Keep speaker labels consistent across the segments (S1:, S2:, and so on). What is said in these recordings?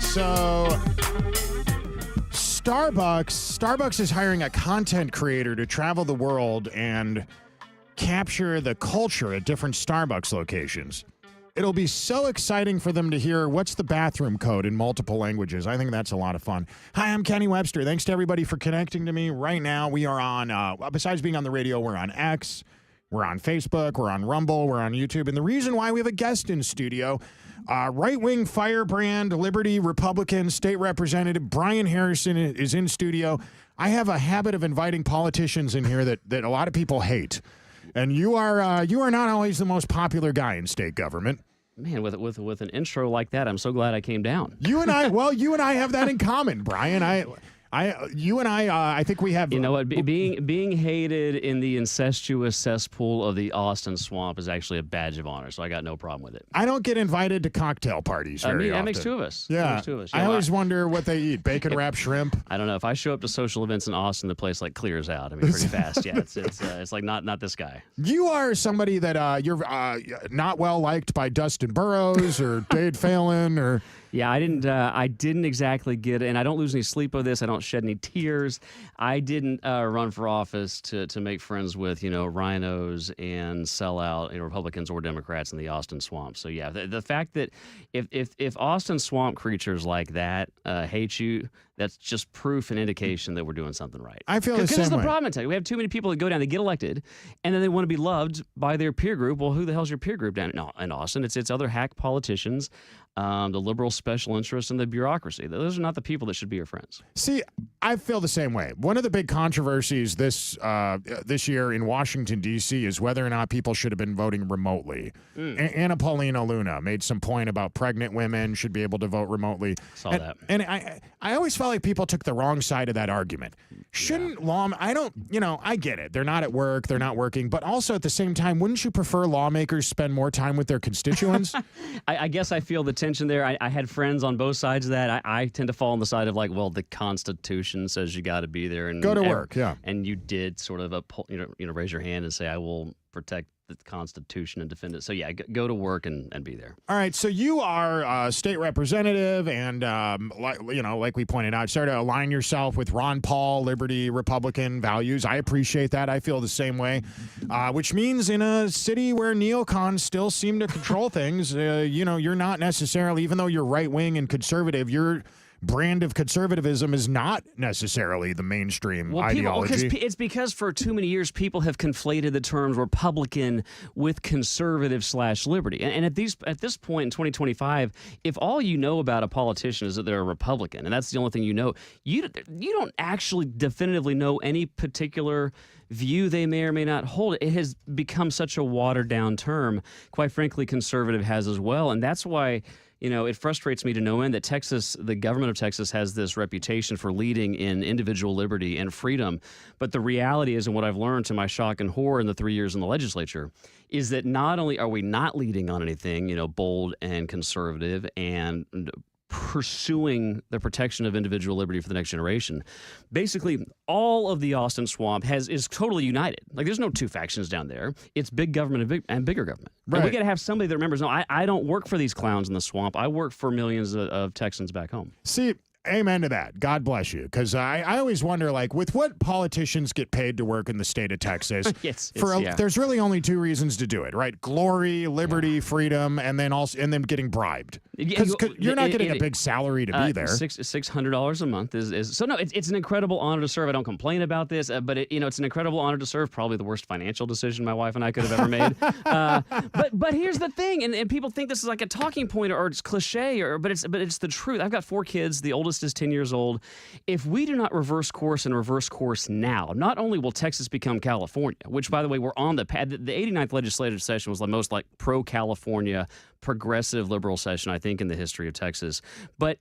S1: So Starbucks is hiring a content creator to travel the world and capture the culture at different Starbucks locations. It'll be so exciting for them to hear what's the bathroom code in multiple languages. I think that's a lot of fun. Hi, I'm Kenny Webster. Thanks to everybody for connecting to me. Right now, we are on, besides being on the radio, we're on X, we're on Facebook, we're on Rumble, we're on YouTube. And the reason why we have a guest in studio, right-wing firebrand, Liberty Republican State Representative Brian Harrison is in studio. I have a habit of inviting politicians in here that a lot of people hate. And you are not always the most popular guy in state government.
S2: Man, with an intro like that, I'm so glad I came down.
S1: You and I have that in common, Brian. I think we have.
S2: You know what? Being hated in the incestuous cesspool of the Austin Swamp is actually a badge of honor, so I got no problem with it.
S1: I don't get invited to cocktail parties very often.
S2: That makes two of us.
S1: Yeah.
S2: That makes two of us.
S1: I always wonder what they eat. Bacon wrapped shrimp?
S2: I don't know. If I show up to social events in Austin, the place like clears out. I mean, pretty fast. Yeah, it's like not this guy.
S1: You are somebody that you're not well liked by Dustin Burrows or Dade Phelan or.
S2: Yeah, I didn't exactly get it, and I don't lose any sleep over this. I don't shed any tears. I didn't run for office to make friends with, rhinos and sellout Republicans or Democrats in the Austin Swamp. So yeah, the fact that if Austin Swamp creatures like that hate you, that's just proof and indication that we're doing something right.
S1: I feel the same way.
S2: Because the problem, I tell you, we have too many people that go down, they get elected, and then they want to be loved by their peer group. Well, who the hell's your peer group down in Austin? It's other hack politicians, the liberal special interests, and the bureaucracy. Those are not the people that should be your friends.
S1: See, I feel the same way. One of the big controversies this year in Washington, D.C. is whether or not people should have been voting remotely. Anna Paulina Luna made some point about pregnant women should be able to vote remotely.
S2: Saw that.
S1: And I always felt like people took the wrong side of that argument. Shouldn't I get it. They're not at work, they're not working, but also at the same time, wouldn't you prefer lawmakers spend more time with their constituents?
S2: I guess I feel the tension there. I had friends on both sides of that. I tend to fall on the side of the Constitution says you got to be there and
S1: go to work, yeah.
S2: And you did sort of raise your hand and say I will protect the Constitution and defend it. So yeah, go to work and be there.
S1: All right, so you are a state representative, and like we pointed out, started to align yourself with Ron Paul, Liberty, Republican values. I appreciate that. I feel the same way, which means in a city where neocons still seem to control things, you're not necessarily, even though you're right wing and conservative, your brand of conservatism is not necessarily the mainstream ideology.
S2: It's because for too many years people have conflated the terms Republican with conservative/liberty. And at this point in 2025, if all you know about a politician is that they're a Republican, and that's the only thing you know, you don't actually definitively know any particular view they may or may not hold. It has become such a watered-down term. Quite frankly, conservative has as well, and that's why it frustrates me to no end that the government of Texas has this reputation for leading in individual liberty and freedom. But the reality is, and what I've learned to my shock and horror in the 3 years in the legislature, is that not only are we not leading on anything, bold and conservative and pursuing the protection of individual liberty for the next generation, basically all of the Austin Swamp is totally united. Like there's no two factions down there. It's big government and bigger government. Right. And we got to have somebody that remembers, no, I don't work for these clowns in the swamp. I work for millions of Texans back home.
S1: See, amen to that. God bless you. Because I always wonder, with what politicians get paid to work in the state of Texas, there's really only two reasons to do it, right? Glory, liberty, freedom, and then getting bribed. Because you're not getting a big salary to be there.
S2: $600 a month is so no. It's an incredible honor to serve. I don't complain about this, but it's an incredible honor to serve. Probably the worst financial decision my wife and I could have ever made. But here's the thing, and people think this is like a talking point or it's cliche, but it's the truth. I've got 4 kids. The oldest is 10 years old. If we do not reverse course now, not only will Texas become California, which by the way we're on the path. The 89th legislative session was the most pro-California, progressive liberal session I think in the history of Texas. But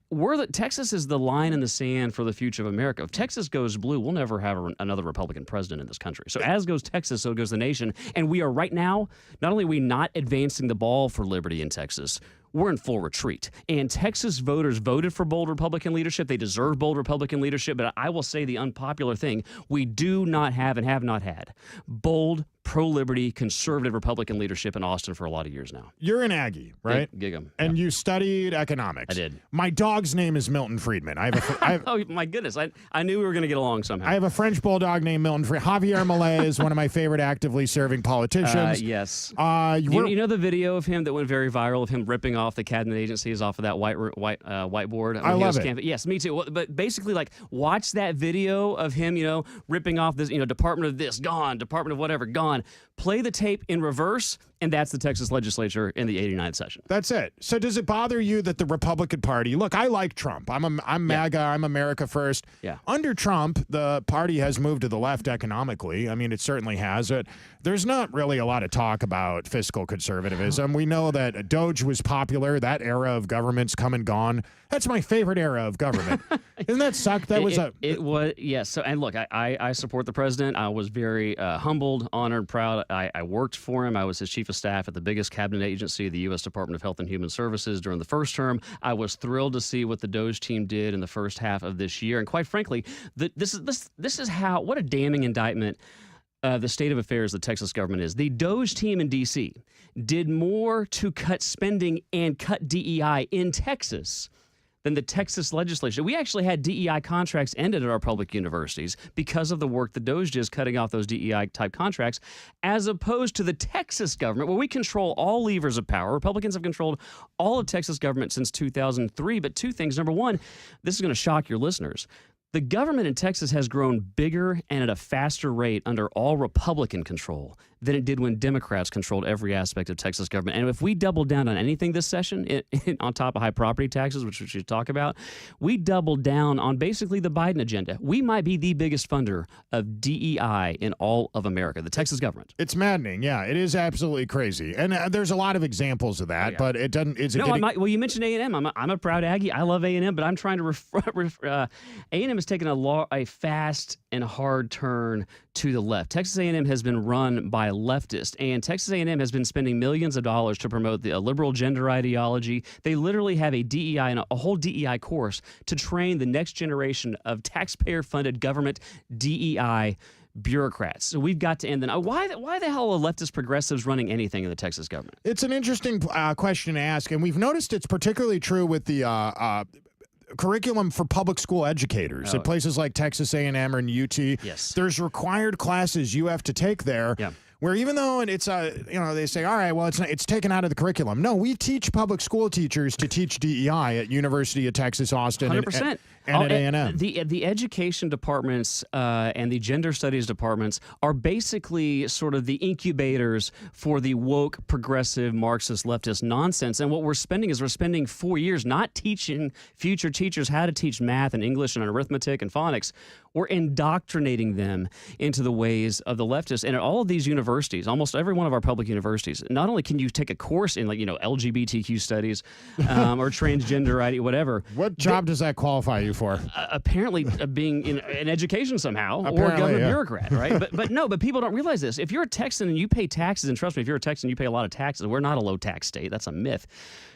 S2: Texas is the line in the sand for the future of America. If Texas goes blue, we'll never have another Republican president in this country. So as goes Texas, so goes the nation. And we are right now, not only are we not advancing the ball for liberty in Texas, we're in full retreat. And Texas voters voted for bold Republican leadership. They deserve bold Republican leadership. But I will say the unpopular thing, we do not have and have not had bold pro-liberty, conservative Republican leadership in Austin for a lot of years now.
S1: You're an Aggie, right?
S2: Gig 'em.
S1: And you studied economics.
S2: I did.
S1: My dog's name is Milton Friedman. I have
S2: Oh, my goodness. I knew we were going to get along somehow.
S1: I have a French bulldog named Milton Friedman. Javier Milei is one of my favorite actively serving politicians.
S2: Yes.
S1: You
S2: know the video of him that went very viral of him ripping off the cabinet agencies off of that whiteboard?
S1: I love it.
S2: Yes, me too. Well, but basically, like, watch that video of him, ripping off this, Department of this, gone, Department of whatever, gone. Play the tape in reverse, and that's the Texas legislature in the 89th session.
S1: That's it. So does it bother you that the Republican Party, look, I like Trump. I'm MAGA. I'm America first.
S2: Yeah.
S1: Under Trump, the party has moved to the left economically. I mean, it certainly has. There's not really a lot of talk about fiscal conservatism. We know that Doge was popular. That era of government's come and gone. That's my favorite era of government. Isn't that suck? That
S2: it was, yes. So, and look, I support the president. I was very humbled, honored, proud. I worked for him. I was his chief of staff at the biggest cabinet agency, the U.S. Department of Health and Human Services, during the first term. I was thrilled to see what the Doge team did in the first half of this year. And quite frankly, this is how, what a damning indictment the state of affairs the Texas government is. The Doge team in D.C. did more to cut spending and cut DEI in Texas than the Texas legislature. We actually had DEI contracts ended at our public universities because of the work the Doge is cutting off those DEI-type contracts, as opposed to the Texas government, where we control all levers of power. Republicans have controlled all of Texas government since 2003. But two things. Number one, this is going to shock your listeners. The government in Texas has grown bigger and at a faster rate under all Republican control than it did when Democrats controlled every aspect of Texas government. And if we double down on anything this session, on top of high property taxes, which we should talk about, we doubled down on basically the Biden agenda. We might be the biggest funder of DEI in all of America, the Texas government.
S1: It's maddening. Yeah, it is absolutely crazy. And there's a lot of examples of that, but it doesn't.
S2: Well, you mentioned A&M. I'm a proud Aggie. I love A&M, but I'm trying to A&M has taken a fast and hard turn to the left. Texas A&M has been run by leftists, and Texas A&M has been spending millions of dollars to promote a liberal gender ideology. They literally have a DEI and a whole DEI course to train the next generation of taxpayer-funded government DEI bureaucrats. So we've got to end them. Why the hell are leftist progressives running anything in the Texas government?
S1: It's an interesting question to ask, and we've noticed it's particularly true with the curriculum for public school educators at places like Texas A&M or UT.
S2: Yes.
S1: There's required classes you have to take there.
S2: Yeah.
S1: Where even though it's they say, all right, well, it's taken out of the curriculum. No, we teach public school teachers to teach DEI at University of Texas Austin
S2: 100%.
S1: and at A&M.
S2: The education departments and the gender studies departments are basically sort of the incubators for the woke, progressive, Marxist, leftist nonsense. And what we're spending 4 years not teaching future teachers how to teach math and English and arithmetic and phonics. We're indoctrinating them into the ways of the leftists. And at all of these universities, almost every one of our public universities, not only can you take a course in LGBTQ studies or transgender ID, whatever.
S1: What job does that qualify you for?
S2: Apparently being in education somehow,
S1: Apparently,
S2: or a government bureaucrat, right? But people don't realize this. If you're a Texan and you pay taxes, and trust me, if you're a Texan, you pay a lot of taxes. We're not a low tax state. That's a myth.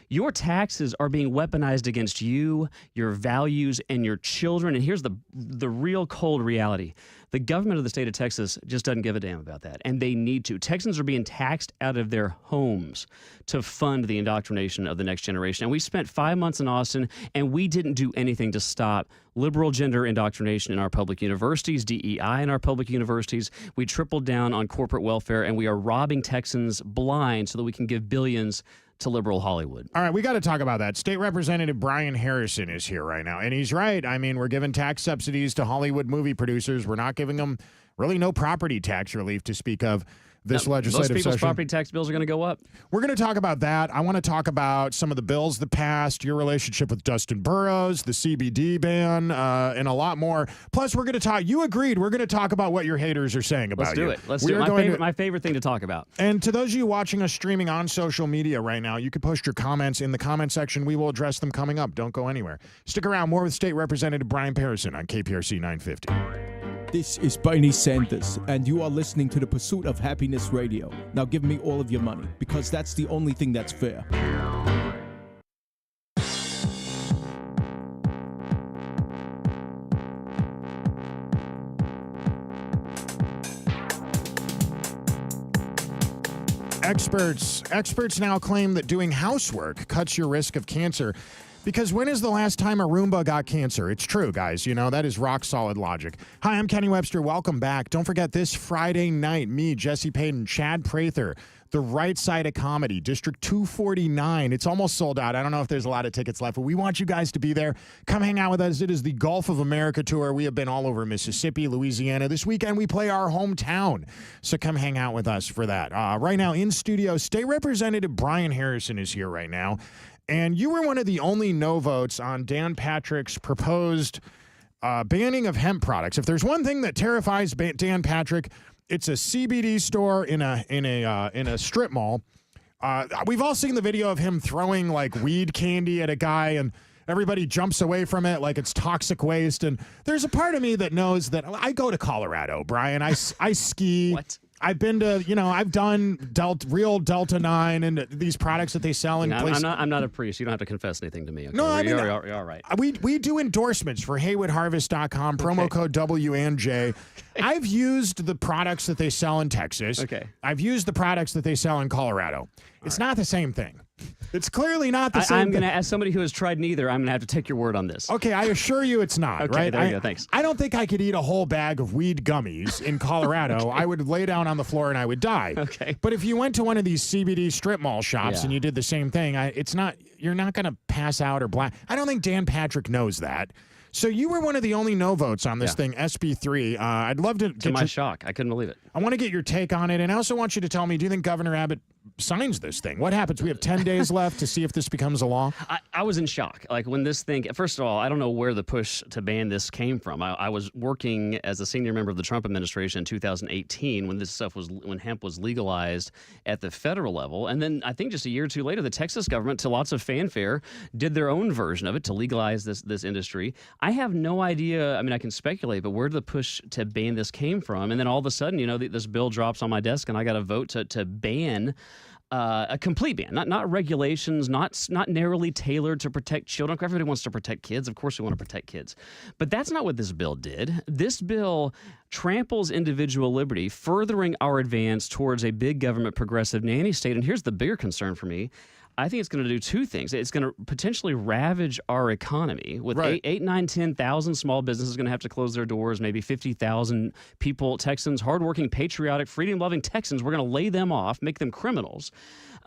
S2: Your taxes are being weaponized against you, your values, and your children. And here's the real cold reality. The government of the state of Texas just doesn't give a damn about that, and they need to. Texans are being taxed out of their homes to fund the indoctrination of the next generation. And we spent 5 months in Austin, and we didn't do anything to stop liberal gender indoctrination in our public universities, DEI in our public universities. We tripled down on corporate welfare, and we are robbing Texans blind so that we can give billions to liberal Hollywood.
S1: All right, we got to talk about that. State Representative Brian Harrison is here right now, and he's right. I mean, we're giving tax subsidies to Hollywood movie producers. We're not giving them really no property tax relief to speak of this legislative
S2: most people's
S1: session.
S2: property tax bills are going to go up.
S1: We're going to talk about that. I want to talk about some of the bills that passed, your relationship with Dustin Burrows, the CBD ban, and a lot more. Plus, we're going to talk. You agreed. We're going to talk about what your haters are saying about you.
S2: Let's do it. My favorite thing to talk about.
S1: And to those of you watching us streaming on social media right now, you can post your comments in the comment section. We will address them coming up. Don't go anywhere. Stick around. More with State Representative Brian Harrison on KPRC 950.
S3: This is Bernie Sanders, and you are listening to the Pursuit of Happiness Radio. Now give me all of your money, because that's the only thing that's fair.
S1: Experts now claim that doing housework cuts your risk of cancer. Because when is the last time a Roomba got cancer? It's true, guys. You know, that is rock solid logic. Hi, I'm Kenny Webster. Welcome back. Don't forget this Friday night, me, Jesse Payton, Chad Prather, The Right Side of Comedy, District 249. It's almost sold out. I don't know if there's a lot of tickets left, but we want you guys to be there. Come hang out with us. It is the Gulf of America tour. We have been all over Mississippi, Louisiana. This weekend, we play our hometown. So come hang out with us for that. Right now, in studio, State Representative Brian Harrison is here right now. And you were one of the only no votes on Dan Patrick's proposed banning of hemp products. If there's one thing that terrifies Dan Patrick, it's a CBD store in a strip mall. We've all seen the video of him throwing like weed candy at a guy, and everybody jumps away from it like it's toxic waste. And there's a part of me that knows that I go to Colorado, Brian. I ski.
S2: What?
S1: I've been to, I've done real Delta 9 and these products that they sell in places.
S2: I'm not a priest. You don't have to confess anything to me. Okay?
S1: No, I mean,
S2: you're all right.
S1: We do endorsements for HeywoodHarvest.com, promo code WNJ. I've used the products that they sell in Texas.
S2: Okay.
S1: I've used the products that they sell in Colorado. It's not the same thing. It's clearly not the same
S2: I'm going
S1: thing.
S2: to, as somebody who has tried neither, I'm going to have to take your word on this.
S1: Okay, I assure you it's not,
S2: Okay,
S1: right?
S2: there you go, thanks.
S1: I don't think I could eat a whole bag of weed gummies in Colorado. I would lay down on the floor and I would die.
S2: Okay.
S1: But if you went to one of these CBD strip mall shops
S2: Yeah.
S1: and you did the same thing, you're not going to pass out or black. I don't think Dan Patrick knows that. So you were one of the only no votes on this thing, SB3. I'd love to
S2: To my shock, I couldn't believe it.
S1: I want to get your take on it, and I also want you to tell me, do you think Governor Abbott signs this thing? What happens? We have 10 days left to see if this becomes a law.
S2: I was in shock. Like when this thing, first of all, I don't know where the push to ban this came from. I was working as a senior member of the Trump administration in 2018 when hemp was legalized at the federal level. And then I think just a year or two later, the Texas government, to lots of fanfare, did their own version of it to legalize this industry. I have no idea. I mean, I can speculate, but where the push to ban this came from. And then all of a sudden, this bill drops on my desk and I got a vote to ban a complete ban, not regulations, not narrowly tailored to protect children. Everybody wants to protect kids. Of course we want to protect kids. But that's not what this bill did. This bill tramples individual liberty, furthering our advance towards a big government progressive nanny state. And here's the bigger concern for me. I think it's going to do two things. It's going to potentially ravage our economy with 10,000 small businesses going to have to close their doors, maybe 50,000 people, Texans, hardworking, patriotic, freedom-loving Texans. We're going to lay them off, make them criminals.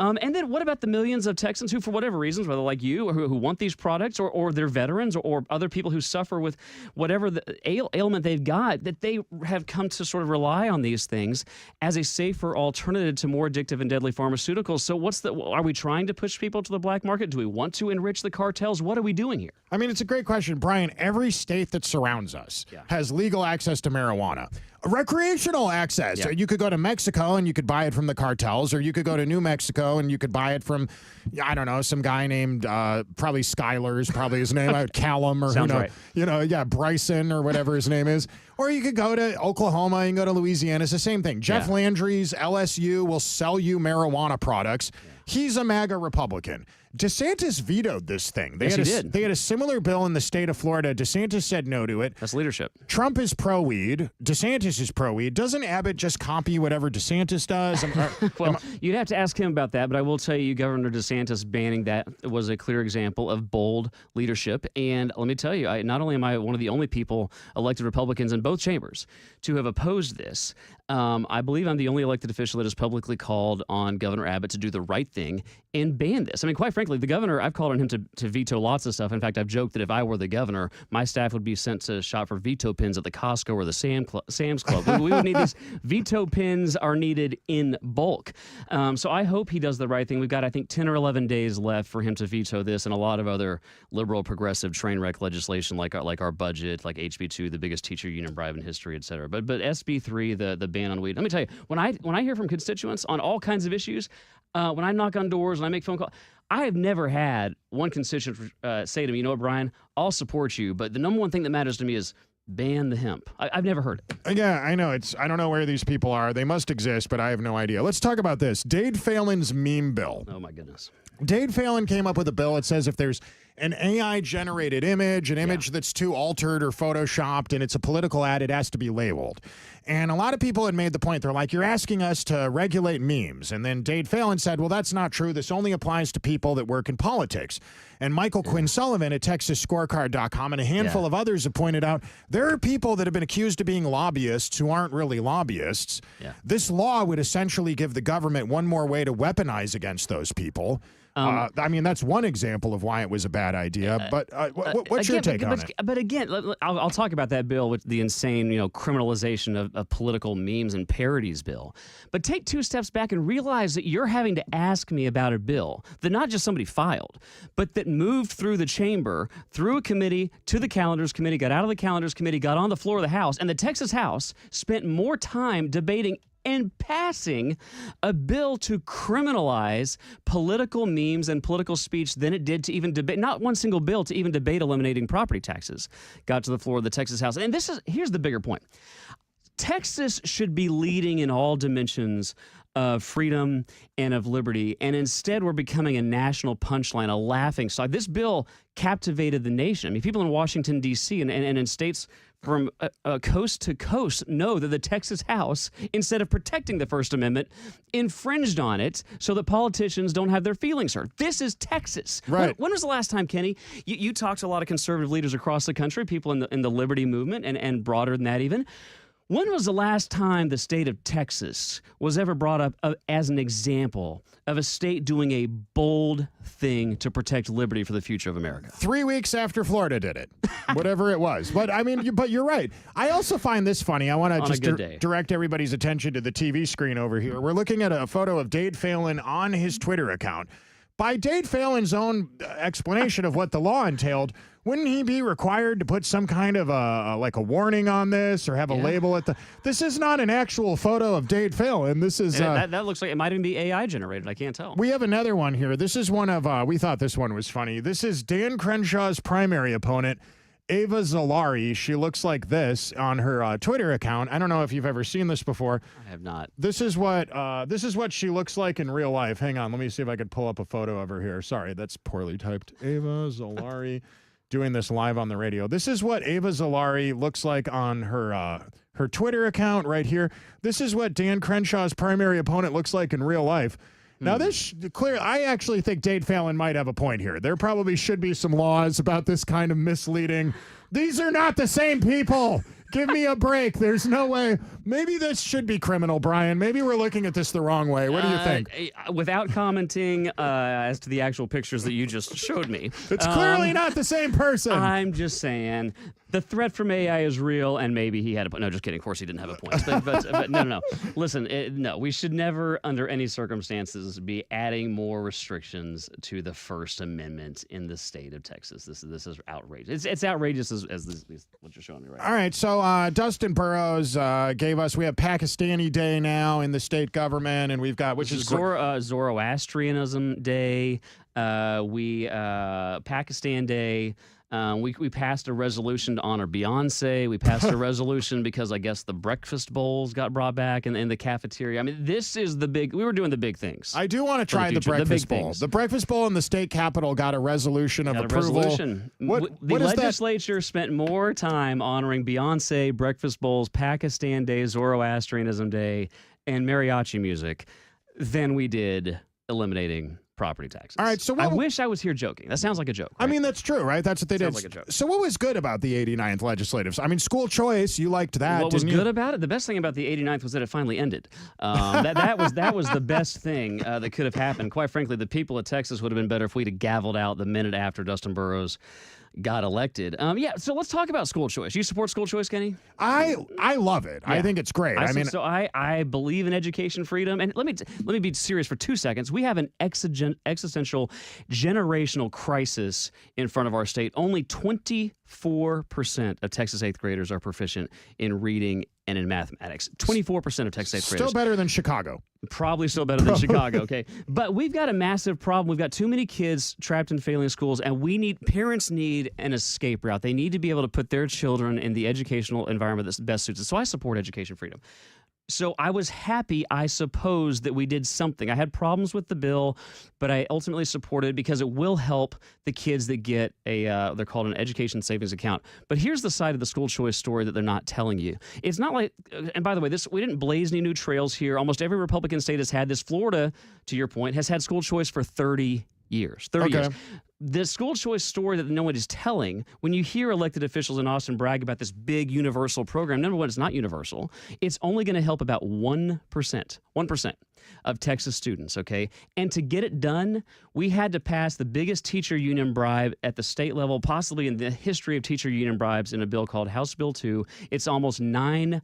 S2: And then what about the millions of Texans who, for whatever reasons, whether like you, who want these products or they're veterans or other people who suffer with whatever the ailment they've got, that they have come to sort of rely on these things as a safer alternative to more addictive and deadly pharmaceuticals. So are we trying to push people to the black market? Do we want to enrich the cartels? What are we doing here?
S1: I mean, it's a great question. Brian, every state that surrounds us has legal access to marijuana. Recreational access.
S2: Yeah.
S1: You could go to Mexico and you could buy it from the cartels, or you could go to New Mexico and you could buy it from, I don't know, some guy named probably Skyler is probably his name, Callum or
S2: Sounds
S1: who knows,
S2: right.
S1: Bryson or whatever his name is. Or you could go to Oklahoma and go to Louisiana. It's the same thing. Jeff Landry's LSU will sell you marijuana products. He's a MAGA Republican. DeSantis vetoed this thing.
S2: Yes, he did.
S1: They had a similar bill in the state of Florida. DeSantis said no to it.
S2: That's leadership.
S1: Trump is pro-weed. DeSantis is pro-weed. Doesn't Abbott just copy whatever DeSantis does?
S2: Well, you'd have to ask him about that, but I will tell you, Governor DeSantis banning that was a clear example of bold leadership. And let me tell you, not only am I one of the only people, elected Republicans in both chambers, to have opposed this, I believe I'm the only elected official that has publicly called on Governor Abbott to do the right thing and ban this. I mean, quite frankly, the governor, I've called on him to veto lots of stuff. In fact, I've joked that if I were the governor, my staff would be sent to shop for veto pins at the Costco or the Sam's Club. We would need these. Veto pins are needed in bulk. So I hope he does the right thing. We've got, I think, 10 or 11 days left for him to veto this and a lot of other liberal progressive train wreck legislation like our budget, like HB2, the biggest teacher union bribe in history, et cetera. But SB3, the ban on weed. Let me tell you, when I hear from constituents on all kinds of issues, when I knock on doors and I make phone calls, I have never had one constituent say to me, you know what, Brian, I'll support you, but the number one thing that matters to me is ban the hemp. I've never heard it.
S1: Yeah, I know. I don't know where these people are. They must exist, but I have no idea. Let's talk about this. Dade Phelan's meme bill.
S2: Oh, my goodness.
S1: Dade Phelan came up with a bill that says if there's an AI generated image, an image that's too altered or photoshopped, and it's a political ad, it has to be labeled. And a lot of people had made the point, they're like, you're asking us to regulate memes. And then Dade Phelan said, well, that's not true. This only applies to people that work in politics. And Michael Quinn Sullivan at TexasScorecard.com and a handful of others have pointed out there are people that have been accused of being lobbyists who aren't really lobbyists. This law would essentially give the government one more way to weaponize against those people. I mean, that's one example of why it was a bad idea. But what's your take on it?
S2: But again, I'll talk about that bill with the insane, criminalization of political memes and parodies bill. But take 2 steps back and realize that you're having to ask me about a bill that not just somebody filed, but that moved through the chamber, through a committee, to the calendars committee, got out of the calendars committee, got on the floor of the House, and the Texas House spent more time debating and passing a bill to criminalize political memes and political speech than it did to even debate, not one single bill to even debate eliminating property taxes, got to the floor of the Texas House. And here's the bigger point. Texas should be leading in all dimensions of freedom and of liberty, and instead we're becoming a national punchline, a laughing stock. This bill captivated the nation. I mean, people in Washington, D.C. and in states from coast to coast know that the Texas House, instead of protecting the First Amendment, infringed on it so that politicians don't have their feelings hurt. This is Texas.
S1: Right.
S2: When was the last time, Kenny, you talked to a lot of conservative leaders across the country, people in the liberty movement and broader than that even? When was the last time the state of Texas was ever brought up as an example of a state doing a bold thing to protect liberty for the future of America?
S1: 3 weeks after Florida did it, whatever it was. But I mean, but you're right. I also find this funny. I want to just direct everybody's attention to the TV screen over here. We're looking at a photo of Dade Phelan on his Twitter account. By Dade Phelan's own explanation of what the law entailed, wouldn't he be required to put some kind of a warning on this or have a label at the? This is not an actual photo of Dade Phelan. This is
S2: that looks like it might even be AI generated. I can't tell.
S1: We have another one here. This is one of we thought this one was funny. This is Dan Crenshaw's primary opponent, Ava Zolari. She looks like this on her Twitter account. I don't know if you've ever seen this before.
S2: I have not.
S1: This is what she looks like in real life. Hang on, let me see if I could pull up a photo of her here. Sorry, that's poorly typed. Ava Zolari doing this live on the radio. This is what Ava Zolari looks like on her Twitter account right here. This is what Dan Crenshaw's primary opponent looks like in real life. Now, this I actually think Dade Phelan might have a point here. There probably should be some laws about this kind of misleading. These are not the same people. Give me a break. There's no way. Maybe this should be criminal, Brian. Maybe we're looking at this the wrong way. What do you think?
S2: Without commenting as to the actual pictures that you just showed me.
S1: It's clearly not the same person.
S2: I'm just saying the threat from AI is real, and maybe he had a point. No, just kidding. Of course, he didn't have a point. But no. Listen, no, we should never, under any circumstances, be adding more restrictions to the First Amendment in the state of Texas. This is outrageous. It's outrageous as what you're showing me right now.
S1: All right, so Dustin Burrows gave us, we have Pakistani Day now in the state government, and we've got, which is
S2: Zoroastrianism Day, Pakistan Day. We passed a resolution to honor Beyonce. We passed a resolution because I guess the breakfast bowls got brought back in the cafeteria. I mean, this is we were doing the big things.
S1: I do want to try the breakfast bowl. The breakfast bowl in the state capitol got a resolution of approval.
S2: The legislature spent more time honoring Beyonce, breakfast bowls, Pakistan Day, Zoroastrianism Day, and mariachi music than we did eliminating property taxes.
S1: All right, so
S2: I wish I was here joking. That sounds like a joke. Right?
S1: I mean, that's true, right? That's what they did.
S2: Sounds like a joke.
S1: So what was good about the 89th legislative? I mean, school choice, you liked that.
S2: What was good about it? The best thing about the 89th was that it finally ended. That was the best thing that could have happened. Quite frankly, the people of Texas would have been better if we'd have gavelled out the minute after Dustin Burrows got elected. So let's talk about school choice. You support school choice, Kenny?
S1: I love it. Yeah. I think it's great.
S2: I believe in education freedom. And let me be serious for 2 seconds. We have an existential generational crisis in front of our state. Only 24% of Texas 8th graders are proficient in reading and in mathematics. 24% of Texas 8th graders.
S1: Still better than Chicago.
S2: Probably still better than Chicago, okay? But we've got a massive problem. We've got too many kids trapped in failing schools, and parents need an escape route. They need to be able to put their children in the educational environment that best suits us. So I support education freedom. So I was happy, I suppose, that we did something. I had problems with the bill, but I ultimately supported it because it will help the kids that get they're called an education savings account. But here's the side of the school choice story that they're not telling you. It's not like, and by the way, we didn't blaze any new trails here. Almost every Republican state has had this. Florida, to your point, has had school choice for 30 years. 30 years. The school choice story that no one is telling, when you hear elected officials in Austin brag about this big universal program, number one, it's not universal. It's only going to help about 1% of Texas students, okay? And to get it done, we had to pass the biggest teacher union bribe at the state level, possibly in the history of teacher union bribes, in a bill called House Bill 2. It's almost $9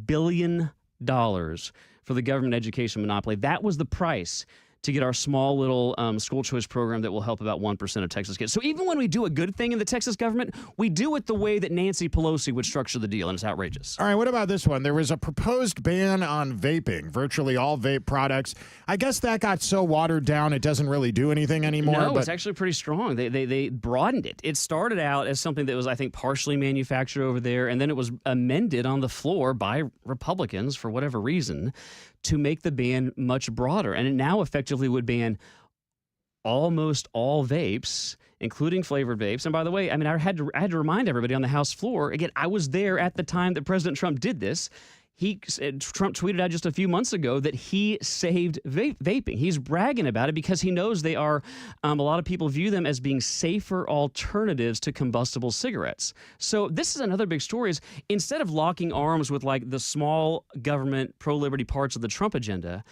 S2: billion for the government education monopoly. That was the price to get our small little school choice program that will help about 1% of Texas kids. So even when we do a good thing in the Texas government, we do it the way that Nancy Pelosi would structure the deal, and it's outrageous.
S1: All right, what about this one? There was a proposed ban on vaping, virtually all vape products. I guess that got so watered down it doesn't really do anything anymore.
S2: No,
S1: but
S2: it's actually pretty strong. They broadened it. It started out as something that was, I think, partially manufactured over there, and then it was amended on the floor by Republicans for whatever reason to make the ban much broader. And it now effectively would ban almost all vapes, including flavored vapes. And by the way, I mean, I had to remind everybody on the House floor, again, I was there at the time that President Trump did this. Trump tweeted out just a few months ago that he saved vaping. He's bragging about it because he knows they are, a lot of people view them as being safer alternatives to combustible cigarettes. So this is another big story is instead of locking arms with like the small government pro-liberty parts of the Trump agenda,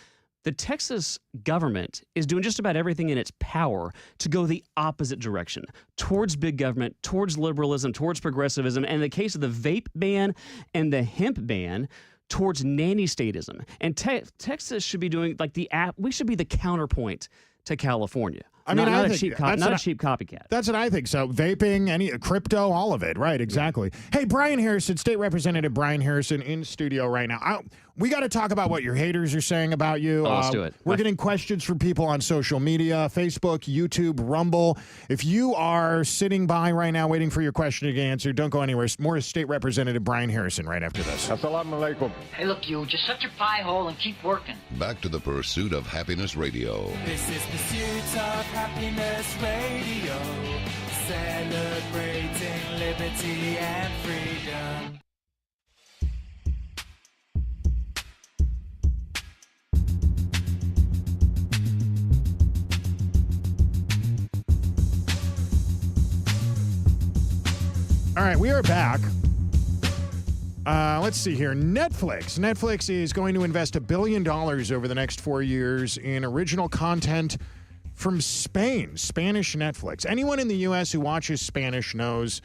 S2: the Texas government is doing just about everything in its power to go the opposite direction, towards big government, towards liberalism, towards progressivism, and in the case of the vape ban and the hemp ban, towards nanny-statism. And Texas should be doing like we should be the counterpoint to California. Not a cheap copycat.
S1: That's what I think. So vaping, any crypto, all of it. Right, exactly. Yeah. Hey, Brian Harrison, State Representative Brian Harrison in studio right now. We got to talk about what your haters are saying about you.
S2: Let's do it.
S1: We're getting questions from people on social media, Facebook, YouTube, Rumble. If you are sitting by right now waiting for your question to get answered, don't go anywhere. More State Representative Brian Harrison right after this.
S4: Assalamu alaikum.
S5: Hey, look, you just shut your pie hole and keep working.
S6: Back to the Pursuit of Happiness Radio.
S7: This is Pursuit of Happiness Radio, celebrating liberty and freedom.
S1: All right, we are back. Let's see here. Netflix is going to invest $1 billion over the next 4 years in original content from Spain, Spanish Netflix. Anyone in the U.S. who watches Spanish knows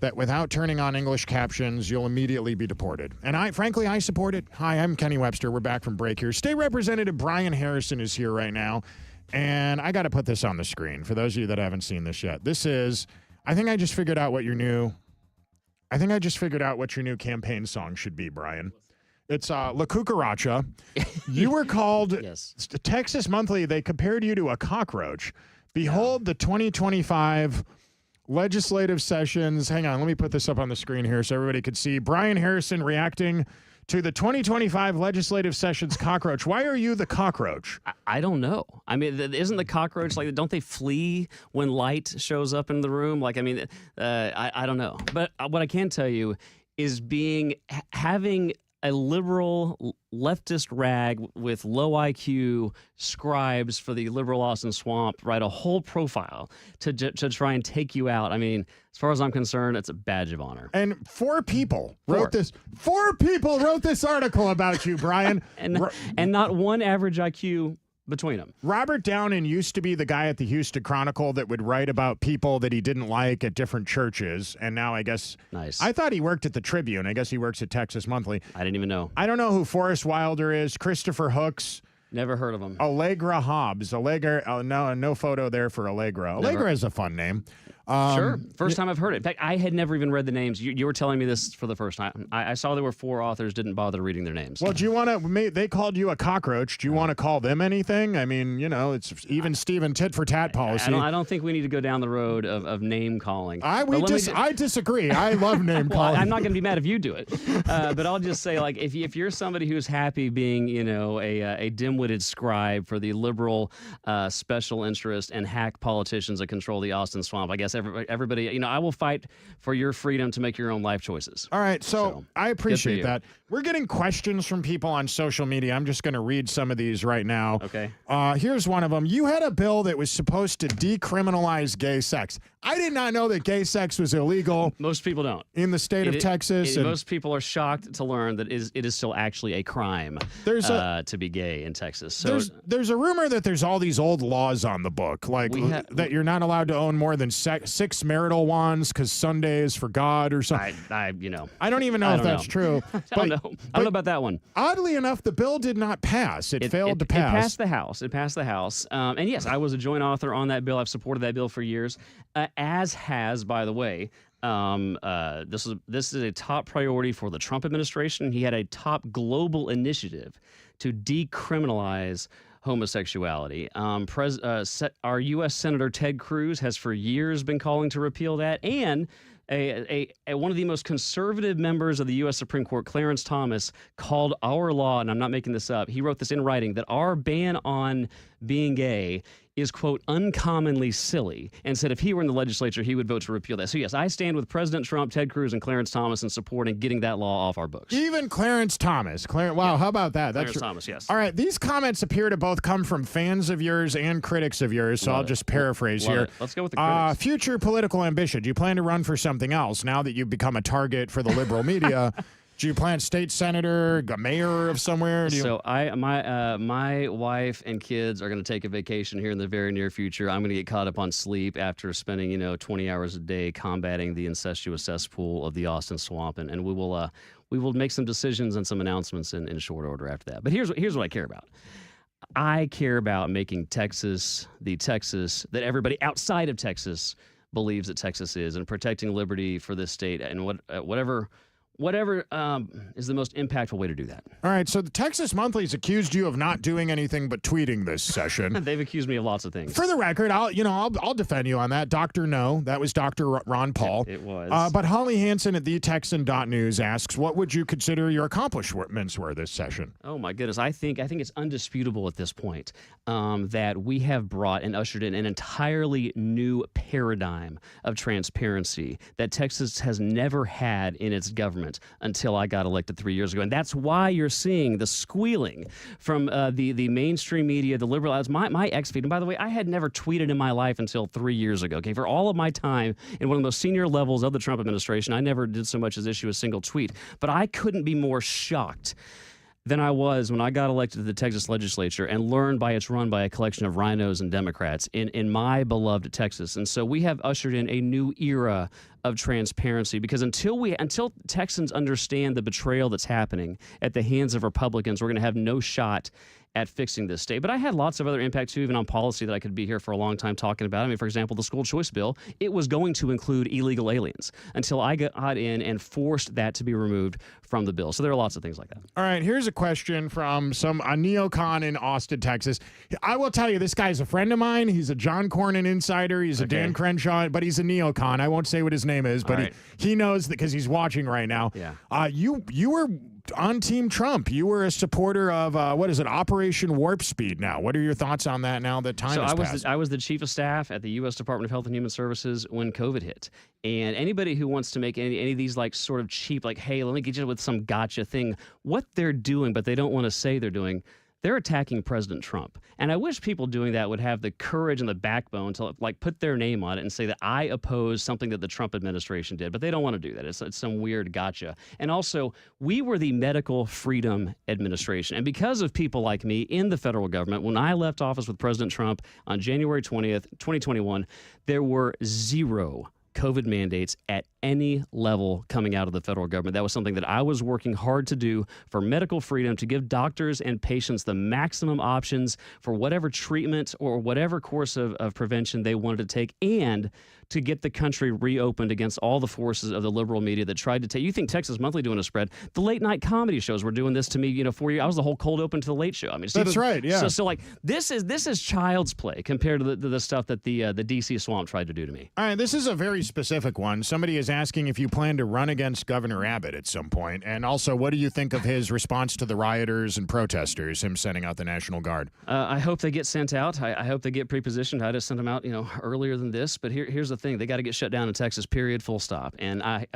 S1: that without turning on English captions, you'll immediately be deported. And I support it. Hi, I'm Kenny Webster. We're back from break here. State Representative Brian Harrison is here right now. And I got to put this on the screen for those of you that haven't seen this yet. This is, I think I just figured out what your new campaign song should be, Brian. It's La Cucaracha. You were called
S2: Yes.
S1: Texas Monthly. They compared you to a cockroach. Behold the 2025 legislative sessions. Hang on, let me put this up on the screen here so everybody could see. Brian Harrison reacting to the 2025 legislative sessions cockroach. Why are you the cockroach?
S2: I don't know. I mean, isn't the cockroach like, don't they flee when light shows up in the room? Like, I mean, I don't know. But what I can tell you is having a liberal leftist rag with low IQ scribes for the liberal Austin Swamp write a whole profile to try and take you out. I mean, as far as I'm concerned, it's a badge of honor.
S1: And four people wrote this article about you, Brian.
S2: and not one average IQ between them.
S1: Robert Downen used to be the guy at the Houston Chronicle that would write about people that he didn't like at different churches. And now I guess...
S2: Nice.
S1: I thought he worked at the Tribune. I guess he works at Texas Monthly.
S2: I didn't even know.
S1: I don't know who Forrest Wilder is. Christopher Hooks.
S2: Never heard of him.
S1: Allegra Hobbs. No photo there for Allegra. Allegra is a fun name.
S2: Sure. First time I've heard it. In fact, I had never even read the names. You were telling me this for the first time. I saw there were 4 authors, didn't bother reading their names.
S1: Well, do you want to? They called you a cockroach. Do you want to call them anything? I mean, it's even Steven tit for tat policy.
S2: I don't think we need to go down the road of name calling.
S1: I disagree. I love name calling.
S2: I'm not going to be mad if you do it, but I'll just say, like, if you're somebody who's happy being, a dim-witted scribe for the liberal special interest and hack politicians that control the Austin Swamp, I guess everybody, I will fight for your freedom to make your own life choices.
S1: All right, so I appreciate that. We're getting questions from people on social media. I'm just going to read some of these right now.
S2: Okay.
S1: Here's one of them. You had a bill that was supposed to decriminalize gay sex. I did not know that gay sex was illegal.
S2: Most people don't.
S1: In the state of Texas.
S2: And most people are shocked to learn that it is still actually a crime to be gay in Texas. So
S1: there's a rumor that there's all these old laws on the book, like that you're not allowed to own more than 6 marital wands because Sunday is for God or something.
S2: I
S1: don't even know if that's true.
S2: I don't know. I don't know about that one.
S1: Oddly enough, the bill did not pass. It failed to pass.
S2: It passed the House. And yes, I was a joint author on that bill. I've supported that bill for years, as has, by the way, this is a top priority for the Trump administration. He had a top global initiative to decriminalize homosexuality. Our U.S. Senator Ted Cruz has for years been calling to repeal that, and one of the most conservative members of the U.S. Supreme Court, Clarence Thomas, called our law, and I'm not making this up, he wrote this in writing, that our ban on being gay is, quote, uncommonly silly, and said if he were in the legislature, he would vote to repeal that. So, yes, I stand with President Trump, Ted Cruz, and Clarence Thomas in supporting getting that law off our books.
S1: Even Clarence Thomas. Wow, how about that?
S2: Clarence Thomas, yes.
S1: All right, these comments appear to both come from fans of yours and critics of yours, so I'll just paraphrase here.
S2: Let's go with the critics.
S1: Future political ambition. Do you plan to run for something else now that you've become a target for the liberal media? Do you plan state senator, mayor of somewhere?
S2: My wife and kids are going to take a vacation here in the very near future. I'm going to get caught up on sleep after spending 20 hours a day combating the incestuous cesspool of the Austin Swamp, and we will make some decisions and some announcements in short order after that. But here's what I care about. I care about making Texas the Texas that everybody outside of Texas believes that Texas is, and protecting liberty for this state and whatever is the most impactful way to do that.
S1: All right, so the Texas Monthly's accused you of not doing anything but tweeting this session.
S2: They've accused me of lots of things.
S1: For the record, I'll defend you on that. Dr. No, that was Dr. Ron Paul.
S2: It was.
S1: But Holly Hansen at thetexan.news asks, what would you consider your accomplishments were this session?
S2: Oh my goodness, I think it's undisputable at this point that we have brought and ushered in an entirely new paradigm of transparency that Texas has never had in its government until I got elected 3 years ago. And that's why you're seeing the squealing from the mainstream media, the liberal ads, my ex-feed. And by the way, I had never tweeted in my life until 3 years ago. Okay, for all of my time in one of the most senior levels of the Trump administration, I never did so much as issue a single tweet. But I couldn't be more shocked than I was when I got elected to the Texas legislature and learned it's run by a collection of rhinos and Democrats in my beloved Texas. And so we have ushered in a new era of transparency, because until Texans understand the betrayal that's happening at the hands of Republicans, we're going to have no shot at fixing this state. But I had lots of other impact, too, even on policy that I could be here for a long time talking about. I mean, for example, the school choice bill, it was going to include illegal aliens until I got in and forced that to be removed from the bill. So there are lots of things like that.
S1: All right, here's a question from a neocon in Austin, Texas. I will tell you, this guy's a friend of mine. He's a John Cornyn insider. He's a Dan Crenshaw, but he's a neocon. I won't say what his name is, but he knows that because he's watching right now.
S2: Yeah.
S1: You were on Team Trump. You were a supporter of, Operation Warp Speed now. What are your thoughts on that now that time has passed?
S2: I was the chief of staff at the U.S. Department of Health and Human Services when COVID hit. And anybody who wants to make any of these like sort of cheap, like, hey, let me get you with some gotcha thing, what they're doing, but they don't want to say they're doing, they're attacking President Trump. And I wish people doing that would have the courage and the backbone to like put their name on it and say that I oppose something that the Trump administration did. But they don't want to do that. It's some weird gotcha. And also, we were the Medical Freedom Administration. And because of people like me in the federal government, when I left office with President Trump on January 20th, 2021, there were zero COVID mandates at any level coming out of the federal government. That was something that I was working hard to do for medical freedom, to give doctors and patients the maximum options for whatever treatment or whatever course of prevention they wanted to take, and to get the country reopened against all the forces of the liberal media that tried to take. You think Texas Monthly doing a spread? The late night comedy shows were doing this to me. 4 years. I was the whole cold open to the Late Show. I mean,
S1: That's right. Yeah.
S2: So like this is child's play compared to the stuff that the DC swamp tried to do to me.
S1: All right, this is a very specific one. Somebody is asking if you plan to run against Governor Abbott at some point, and also what do you think of his response to the rioters and protesters, him sending out the National Guard?
S2: I hope they get sent out. I hope they get prepositioned. I just sent them out, earlier than this. But here's the thing: they got to get shut down in Texas. Period. Full stop. And I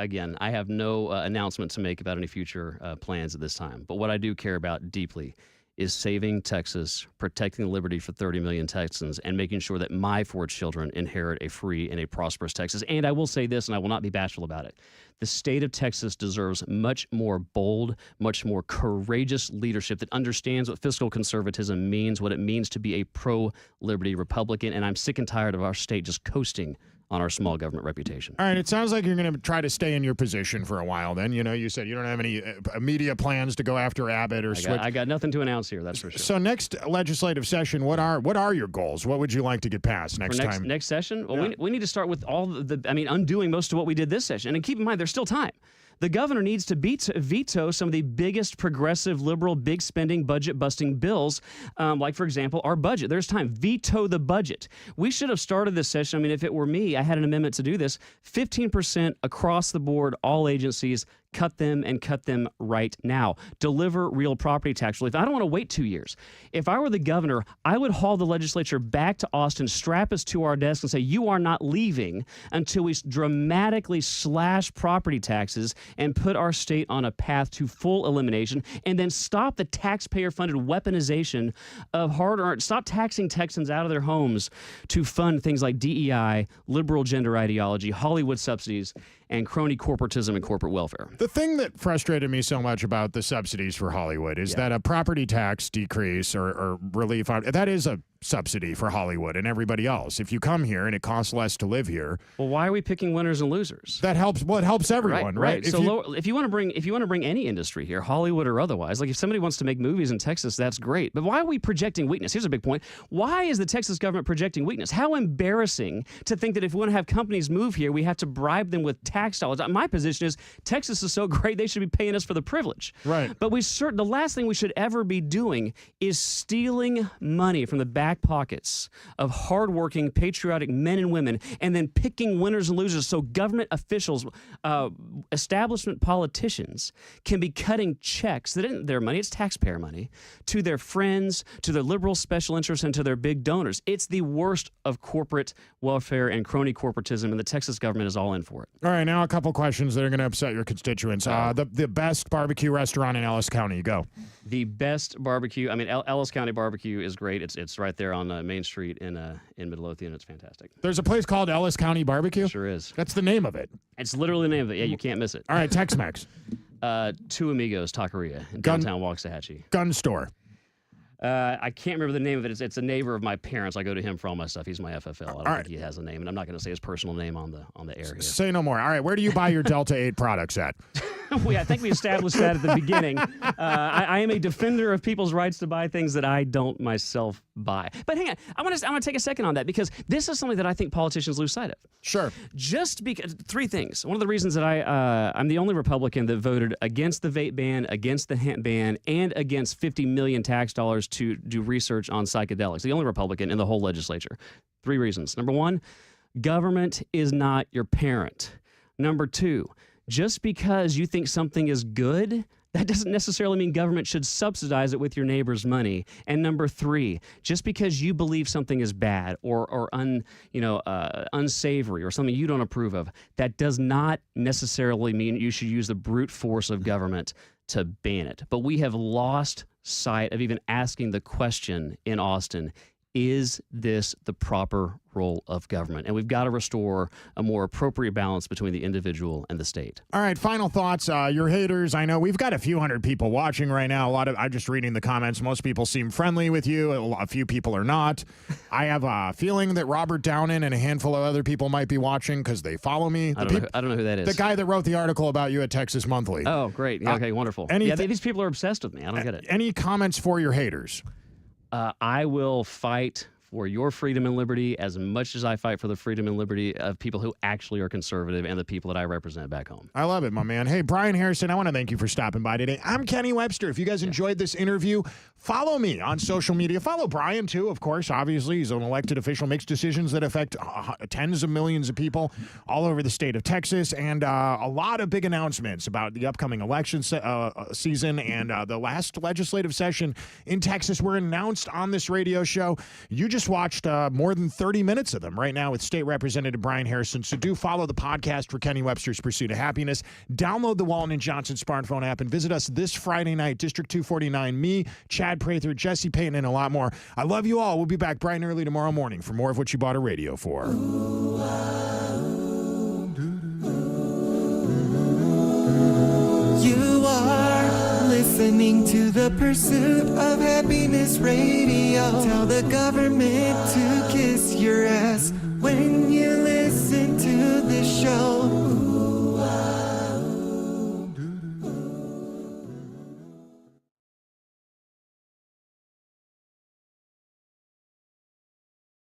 S2: have no announcement to make about any future plans at this time. But what I do care about deeply is saving Texas, protecting the liberty for 30 million Texans, and making sure that my 4 children inherit a free and a prosperous Texas. And I will say this, and I will not be bashful about it. The state of Texas deserves much more bold, much more courageous leadership that understands what fiscal conservatism means, what it means to be a pro-liberty Republican. And I'm sick and tired of our state just coasting on our small government reputation.
S1: All right, it sounds like you're going to try to stay in your position for a while then. You said you don't have any immediate plans to go after Abbott or switch.
S2: I got nothing to announce here, that's for sure.
S1: So next legislative session, what are your goals? What would you like to get passed next time?
S2: Next session? Well, we need to start with undoing most of what we did this session. And keep in mind, there's still time. The governor needs to veto some of the biggest progressive, liberal, big spending, budget-busting bills, like, for example, our budget. There's time. Veto the budget. We should have started this session. I mean, if it were me, I had an amendment to do this. 15% across the board, all agencies. Cut them right now. Deliver real property tax relief. I don't want to wait 2 years. If I were the governor, I would haul the legislature back to Austin, strap us to our desk, and say, you are not leaving until we dramatically slash property taxes and put our state on a path to full elimination, and then stop the taxpayer-funded weaponization of hard-earned. Stop taxing Texans out of their homes to fund things like DEI, liberal gender ideology, Hollywood subsidies, and crony corporatism and corporate welfare.
S1: The thing that frustrated me so much about the subsidies for Hollywood is that a property tax decrease or relief, that is a subsidy for Hollywood and everybody else. If you come here and it costs less to live here,
S2: well, why are we picking winners and losers?
S1: That helps. Well, it helps everyone, right?
S2: If you want to bring any industry here, Hollywood or otherwise, like if somebody wants to make movies in Texas, that's great. But why are we projecting weakness? Here's a big point. Why is the Texas government projecting weakness? How embarrassing to think that if we want to have companies move here, we have to bribe them with tax dollars. My position is Texas is so great they should be paying us for the privilege.
S1: Right.
S2: But the last thing we should ever be doing is stealing money from the back pockets of hardworking, patriotic men and women, and then picking winners and losers so government officials, establishment politicians can be cutting checks that isn't their money, it's taxpayer money, to their friends, to their liberal special interests, and to their big donors. It's the worst of corporate welfare and crony corporatism, and the Texas government is all in for it.
S1: All right, now a couple questions that are going to upset your constituents. The best barbecue restaurant in Ellis County, go.
S2: The best barbecue. I mean, Ellis County barbecue is great. It's right there on Main Street in Midlothian. It's fantastic.
S1: There's a place called Ellis County Barbecue?
S2: Sure is.
S1: That's the name of it.
S2: It's literally the name of it. Yeah, you can't miss it.
S1: All right, Tex-Mex.
S2: Two Amigos Taqueria in downtown Waxahachie.
S1: Gun store.
S2: I can't remember the name of it. It's a neighbor of my parents. I go to him for all my stuff. He's my FFL. I don't think he has a name, and I'm not going to say his personal name on the air here.
S1: Say no more. All right, where do you buy your Delta 8 products at?
S2: I think we established that at the beginning. I am a defender of people's rights to buy things that I don't myself buy. But hang on, I want to take a second on that, because this is something that I think politicians lose sight of.
S1: Sure.
S2: Just because, three things. One of the reasons that I'm the only Republican that voted against the vape ban, against the hemp ban, and against $50 million tax dollars to do research on psychedelics. The only Republican in the whole legislature. Three reasons. Number one, government is not your parent. Number two, just because you think something is good, that doesn't necessarily mean government should subsidize it with your neighbor's money. And number three, just because you believe something is bad or unsavory or something you don't approve of, that does not necessarily mean you should use the brute force of government to ban it. But we have lost sight of even asking the question in Austin, is this the proper role of government? And we've got to restore a more appropriate balance between the individual and the state.
S1: All right, final thoughts. Your haters, I know we've got a few hundred people watching right now. I'm just reading the comments. Most people seem friendly with you. A few people are not. I have a feeling that Robert Downen and a handful of other people might be watching because they follow me.
S2: I don't know who that is.
S1: The guy that wrote the article about you at Texas Monthly.
S2: Oh, great. Yeah, okay, wonderful. These people are obsessed with me. I don't get it.
S1: Any comments for your haters?
S2: I will fight for your freedom and liberty as much as I fight for the freedom and liberty of people who actually are conservative and the people that I represent back home.
S1: I love it, my man. Hey, Brian Harrison, I want to thank you for stopping by today. I'm Kenny Webster. If you guys enjoyed this interview, follow me on social media. Follow Brian, too, of course. Obviously, he's an elected official, makes decisions that affect tens of millions of people all over the state of Texas, and a lot of big announcements about the upcoming election season and the last legislative session in Texas were announced on this radio show. You just watched more than 30 minutes of them right now with State Representative Brian Harrison. So do follow the podcast for Kenny Webster's Pursuit of Happiness. Download the Walton & Johnson smartphone app and visit us this Friday night, District 249. Me, Chad Prather, Jesse Payton, and a lot more. I love you all. We'll be back bright and early tomorrow morning for more of what you bought a radio for.
S7: You are listening to the Pursuit of Happiness Radio. Tell the government to kiss your ass when you listen to this show.